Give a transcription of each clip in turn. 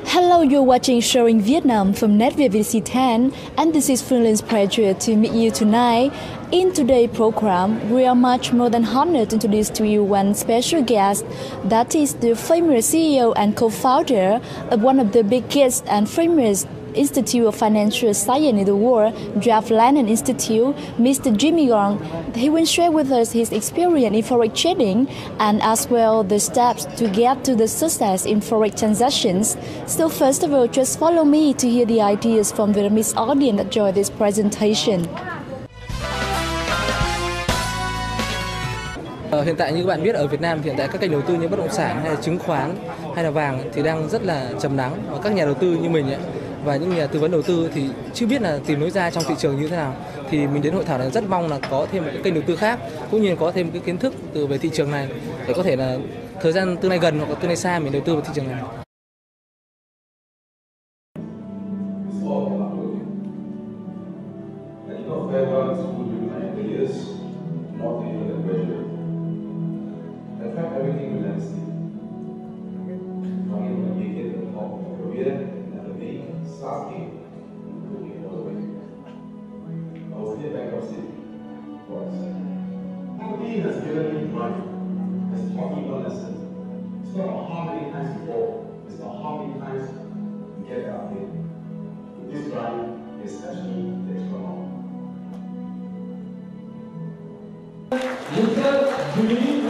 Hello, you're watching Showing Vietnam from NGOÄI, and this is Freelance pleasure to meet you tonight. In today's program, we are much more than honored to introduce to you one special guest, that is the famous CEO and co-founder of one of the biggest and famous Institute of Financial Science in the world, London Institute, Mr. Jimmy Wong. He will share with us his experience in Forex trading and as well the steps to get to the success in Forex transactions. So first of all, just follow me to hear the ideas from the Vietnamese audience that join this presentation. Hiện tại như các bạn biết ở Việt Nam hiện tại các kênh đầu tư như bất động sản hay là chứng khoán hay là vàng thì đang rất là trầm lắng, và các nhà đầu tư như mình ấy, và những nhà tư vấn đầu tư thì chưa biết là tìm lối ra trong thị trường như thế nào, thì mình đến hội thảo này rất mong là có thêm một cái kênh đầu tư khác cũng như có thêm cái kiến thức về thị trường này để có thể là thời gian tương lai gần hoặc là tương lai xa mình đầu tư vào thị trường này. He has given me money, has taught me a lesson. It's not how many times you fall, it's not how many times you get out of it. This ride is actually the extra long.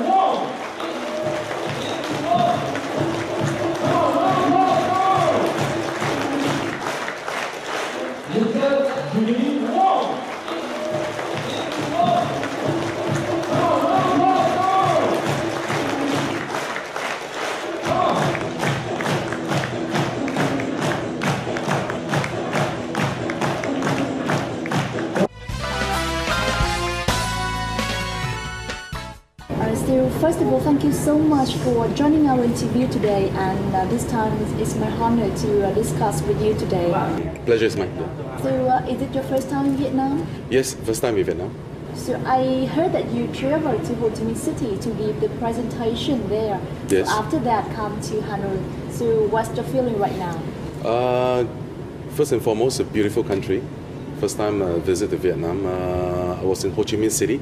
Wong! So first of all, thank you so much for joining our interview today, and this time it's my honor to discuss with you today. Pleasure is mine. So is it your first time in Vietnam? Yes, first time in Vietnam. So I heard that you traveled to Ho Chi Minh City to give the presentation there. Yes. So after that, come to Hanoi. So what's your feeling right now? First and foremost, a beautiful country. First time visit to Vietnam. I was in Ho Chi Minh City.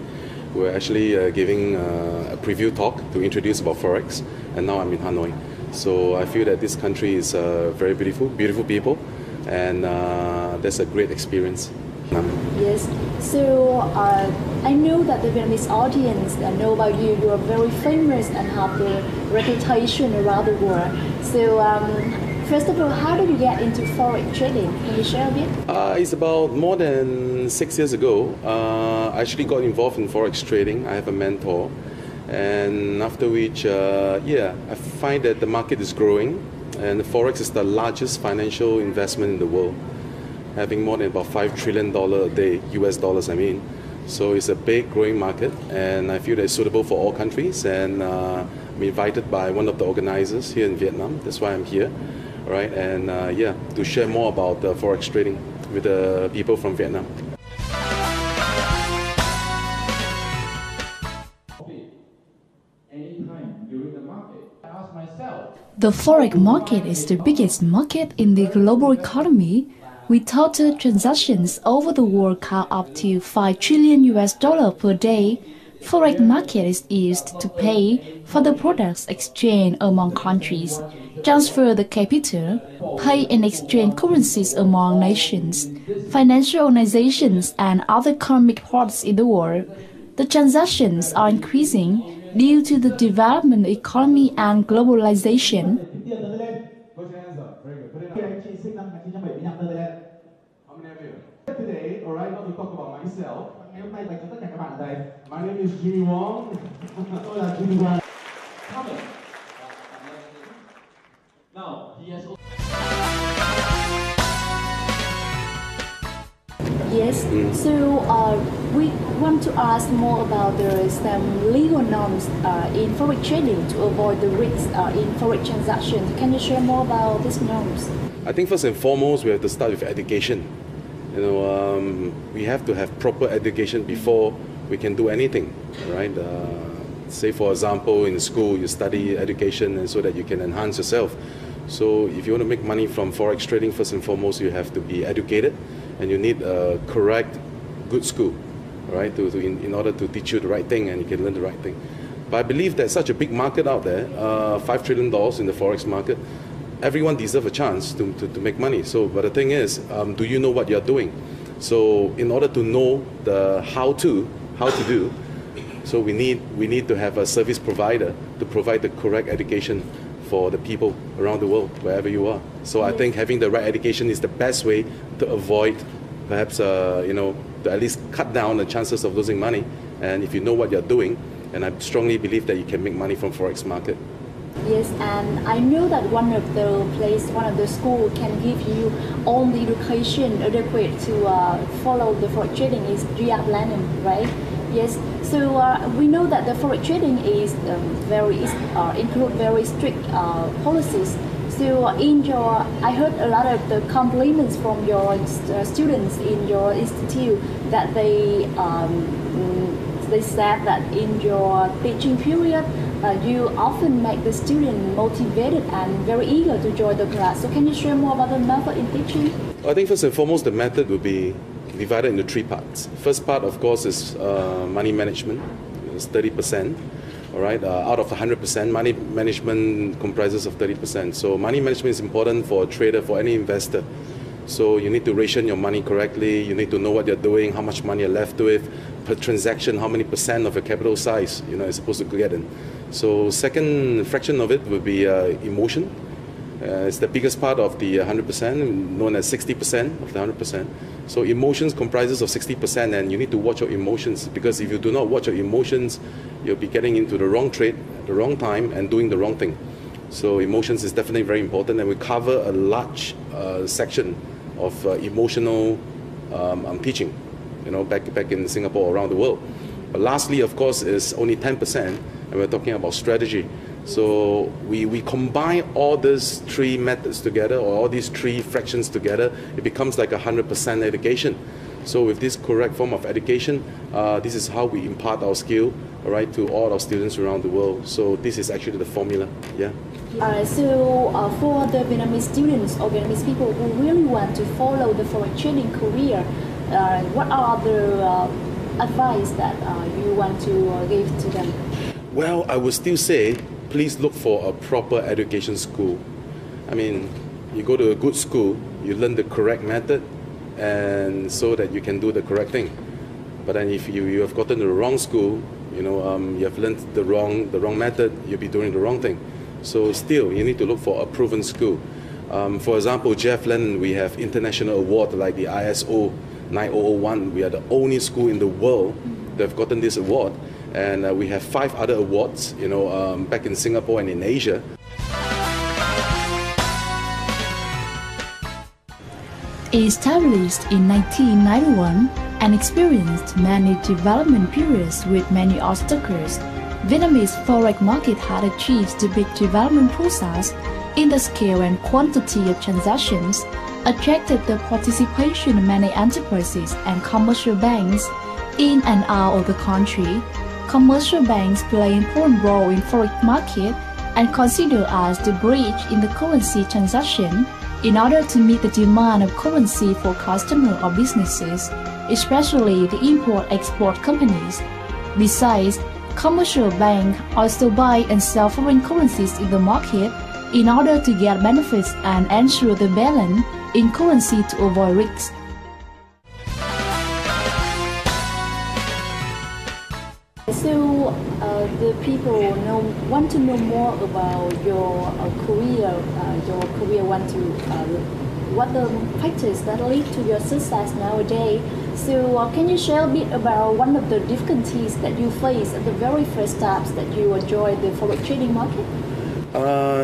We're actually giving a preview talk to introduce about Forex, and now I'm in Hanoi. So I feel that this country is very beautiful, beautiful people, and that's a great experience. Yes. So I know that the Vietnamese audience know about you. You are very famous and have the reputation around the world. So first of all, how did you get into Forex trading? Can you share a bit? It's about more than 6 years ago. I actually got involved in Forex trading. I have a mentor. And after which, I find that the market is growing. And the Forex is the largest financial investment in the world, having more than about $5 trillion a day, US dollars I mean. So it's a big growing market, and I feel that it's suitable for all countries. And I'm invited by one of the organizers here in Vietnam. That's why I'm here. Right, and to share more about Forex trading with the people from Vietnam. The Forex market is the biggest market in the global economy, with total transactions over the world count up to $5 trillion per day. Forex market is used to pay for the products exchanged among countries, transfer the capital, pay and exchange currencies among nations, financial organizations, and other economic parts in the world. The transactions are increasing due to the development of the economy and globalization. Today, alright, not to talk about myself. My name is Jimmy Wong. Tôi là Jimmy Wong. Now, he has. Yes, so we want to ask more about some legal norms in Forex trading to avoid the risks in Forex transactions. Can you share more about these norms? I think first and foremost, we have to start with education. You know, we have to have proper education before we can do anything, right? Say for example, in school you study education and so that you can enhance yourself. So if you want to make money from Forex trading, first and foremost, you have to be educated, and you need a correct, good school, right, in order to teach you the right thing and you can learn the right thing. But I believe there's such a big market out there, $5 trillion in the Forex market. Everyone deserves a chance to make money. So, but the thing is, do you know what you're doing? So in order to know the how to do, so we need to have a service provider to provide the correct education for the people around the world, wherever you are. So I think having the right education is the best way to avoid, perhaps, to at least cut down the chances of losing money. And if you know what you're doing, and I strongly believe that you can make money from Forex market. Yes, and I know that one of the school can give you all the education adequate to follow the Forex trading is TRảo giả NG, right? Yes. So we know that the Forex trading is include very strict policies. So I heard a lot of the compliments from your students in your institute that they said that in your teaching period, you often make the student motivated and very eager to join the class. So can you share more about the method in teaching? I think first and foremost, the method will be divided into 3 parts. First part, of course, is money management. It's 30%. All right, out of 100%, money management comprises of 30%. So money management is important for a trader, for any investor. So you need to ration your money correctly. You need to know what you're doing, how much money you're left with, per transaction, how many percent of your capital size you're supposed to get in. So second fraction of it would be emotion. It's the biggest part of the 100%, known as 60% of the 100%. So emotions comprises of 60%, and you need to watch your emotions, because if you do not watch your emotions, you'll be getting into the wrong trade at the wrong time and doing the wrong thing. So emotions is definitely very important, and we cover a large section of emotional teaching, back in Singapore, around the world. But lastly, of course, is only 10%, and we're talking about strategy. So we combine all these 3 methods together, or all these 3 fractions together, it becomes like 100% education. So with this correct form of education, this is how we impart our skill, right, to all our students around the world. So this is actually the formula, yeah. For the Vietnamese students or Vietnamese people who really want to follow the Forex trading career, what are the advice that you want to give to them? Well, I would still say, please look for a proper education school. I mean, you go to a good school, you learn the correct method, and so that you can do the correct thing. But then if you have gotten the wrong school, you have learned the wrong method, you'll be doing the wrong thing. So still, you need to look for a proven school. For example, Jeff Lennon, we have international award like the ISO 9001. We are the only school in the world that have gotten this award. And we have 5 other awards, back in Singapore and in Asia. Established in 1991 and experienced many development periods with many obstacles, Vietnamese Forex market had achieved the big development process in the scale and quantity of transactions, attracted the participation of many enterprises and commercial banks in and out of the country. Commercial banks play an important role in Forex market and considered as the bridge in the currency transaction in order to meet the demand of currency for customer or businesses, especially the import-export companies. Besides, commercial banks also buy and sell foreign currencies in the market in order to get benefits and ensure the balance in currency to avoid risks. So the people want to know more about your career. What the factors that lead to your success nowadays. So can you share a bit about one of the difficulties that you face at the very first steps that you enjoy the Forex trading market?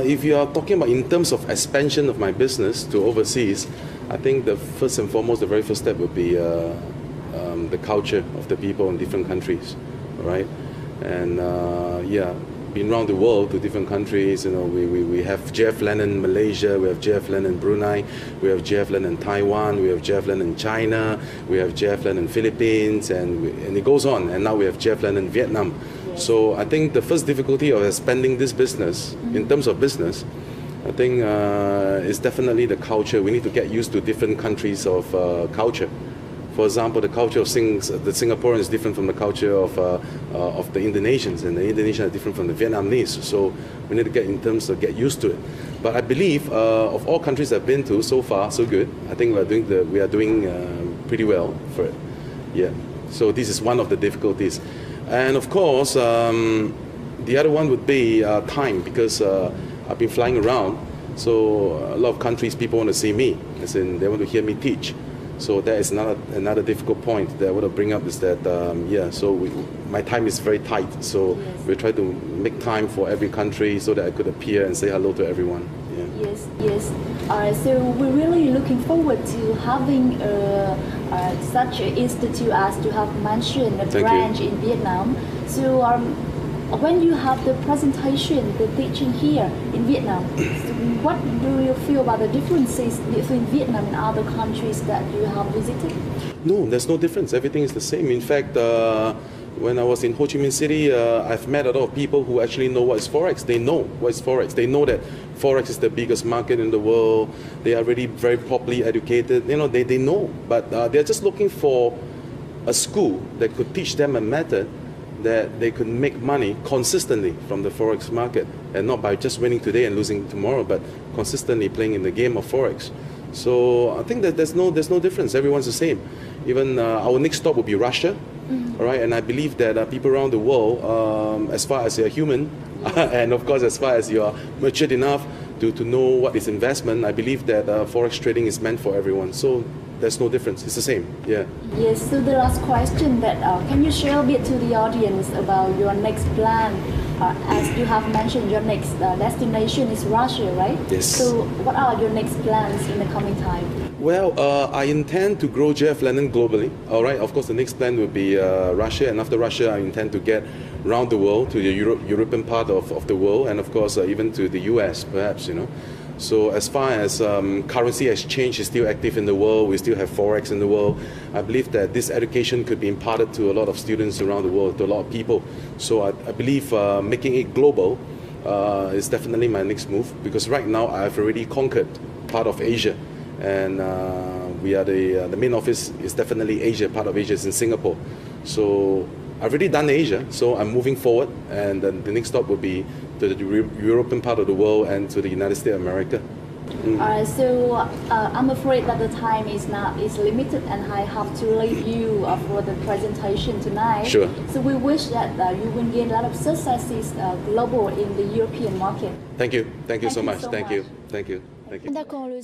If you are talking about in terms of expansion of my business to overseas, I think the first and foremost, the very first step would be the culture of the people in different countries, right? And been around the world to different countries. We have Jeff Lennon in Malaysia, we have Jeff Lennon in Brunei, we have Jeff Lennon in Taiwan, we have Jeff Lennon in China, we have Jeff Lennon in Philippines, and it goes on. And now we have Jeff Lennon in Vietnam. So I think the first difficulty of expanding this business, in terms of business, I think it's definitely the culture. We need to get used to different countries of culture. For example, the culture of the Singaporeans is different from the culture of the Indonesians, and the Indonesians are different from the Vietnamese. So we need to get used to it. But I believe of all countries I've been to so far, so good. I think we are doing pretty well for it. Yeah. So this is one of the difficulties, and of course the other one would be time, because I've been flying around. So a lot of countries people want to see me, as in they want to hear me teach. So that is another difficult point that I want to bring up, is that my time is very tight. So we try to make time for every country so that I could appear and say hello to everyone. Yeah. Yes. So we're really looking forward to having such an institute as you have mentioned, a branch in Vietnam. So when you have the presentation, the teaching here in Vietnam, what do you feel about the differences between Vietnam and other countries that you have visited? No, there's no difference. Everything is the same. In fact, when I was in Ho Chi Minh City, I've met a lot of people who actually know what is Forex. They know what is Forex. They know that Forex is the biggest market in the world. They are really very properly educated. You know, they know, but they're just looking for a school that could teach them a method that they could make money consistently from the Forex market, and not by just winning today and losing tomorrow, but consistently playing in the game of Forex. So I think that there's no difference. Everyone's the same. Even our next stop will be Russia, all right? And I believe that people around the world, as far as you're human, and of course as far as you are matured enough to know what is investment, I believe that Forex trading is meant for everyone. So there's no difference. It's the same. Yeah. Yes. So the last question, that can you share a bit to the audience about your next plan? As you have mentioned, your next destination is Russia, right? Yes. So what are your next plans in the coming time? Well, I intend to grow JF London globally. All right. Of course, the next plan will be Russia, and after Russia, I intend to get around the world, to the European part of the world, and of course even to the US, perhaps. You know. So as far as currency exchange is still active in the world, we still have Forex in the world. I believe that this education could be imparted to a lot of students around the world, to a lot of people. So I believe making it global is definitely my next move, because right now I've already conquered part of Asia, and we are the main office is definitely Asia. Part of Asia is in Singapore. So I've already done Asia, so I'm moving forward, and then the next stop will be to the European part of the world and to the United States of America. So I'm afraid that the time is limited, and I have to leave you for the presentation tonight. Sure. So we wish that you will gain a lot of successes global in the European market. Thank you. Thank you so much. So Thank much. you. Thank you. Thank you. Chúng ta cùng lưu